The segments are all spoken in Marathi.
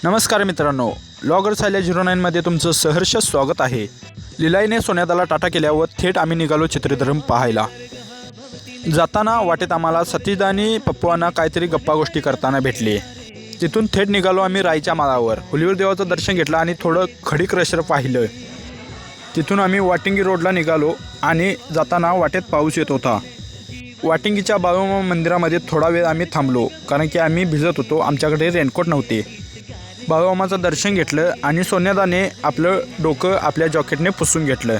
नमस्कार मित्रांनो, लॉगर सायल्या 09मध्ये तुमचं सहर्ष स्वागत आहे। लिलाईने सोन्यादाला टाटा केल्यावर थेट आम्ही निघालो चित्रधर्म पाहायला। जाताना वाटेत आम्हाला सतीश आणि पप्पूंना काहीतरी गप्पा गोष्टी करताना भेटले। तिथून थेट निघालो आम्ही राईच्या माळावर। हुलीवर देवाचं दर्शन घेतलं आणि थोडं खडी क्रशर पाहिलं। तिथून आम्ही वाटिंगी रोडला निघालो आणि जाताना वाटेत पाऊस येत होता। वाटिंगीच्या बाळूमामा मंदिरामध्ये थोडा वेळ आम्ही थांबलो, कारण की आम्ही भिजत होतो, आमच्याकडे रेनकोट नव्हते। बाळूमामाचं दर्शन घेतलं आणि सोन्यादाने आपलं डोकं आपल्या जॉकेटने पुसून घेतलं।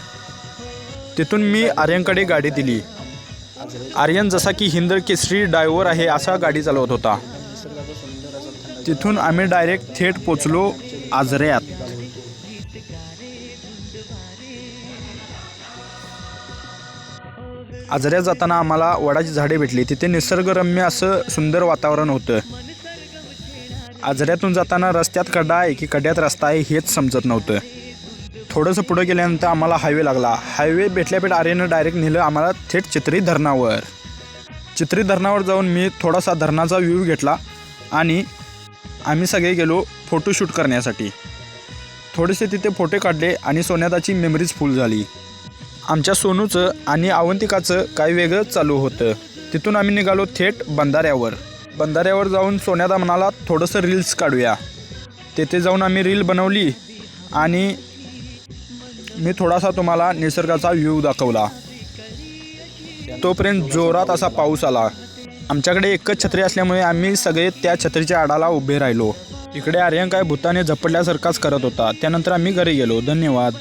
तिथून मी आर्यनकडे गाडी दिली। आर्यन जसा की हिंद केसरी ड्रायव्हर आहे असा गाडी चालवत होता। तिथून आम्ही डायरेक्ट थेट पोचलो आजऱ्यात। आजऱ्यात जाताना आम्हाला वडाची झाडे भेटली। तिथे निसर्गरम्य असं सुंदर वातावरण होतं। आजऱ्यातून जाताना रस्त्यात खड्डा आहे की खड्ड्यात रस्ता आहे हेच समजत नव्हतं। थोडंसं पुढे गेल्यानंतर आम्हाला हायवे लागला। हायवे भेटल्यापेठ आर्यननं डायरेक्ट नेलं आम्हाला थेट चित्री धरणावर। चित्री धरणावर जाऊन मी थोडासा धरणाचा व्ह्यू घेतला आणि आम्ही सगळे गेलो फोटोशूट करण्यासाठी। थोडेसे तिथे फोटो काढले आणि सोन्यादाची मेमरीज फुल झाली। आमच्या सोनूचं आणि अवंतिकाचं काही वेगळंच चालू होतं। तिथून आम्ही निघालो थेट बंधाऱ्यावर। बंधाऱ्यावर जाऊन सोन्यादा म्हणाला थोडंसं रील्स काढूया। तेथे जाऊन आम्ही रील बनवली आणि मी थोडासा तुम्हाला निसर्गाचा व्ह्यू दाखवला। तोपर्यंत जोरात असा पाऊस आला। आमच्याकडे एकच छत्री असल्यामुळे आम्ही सगळे त्या छत्रीच्या आडाला उभे राहिलो। इकडे आर्यन काय भूताने झपटल्यासारखाच करत होता। त्यानंतर आम्ही घरी गेलो। धन्यवाद।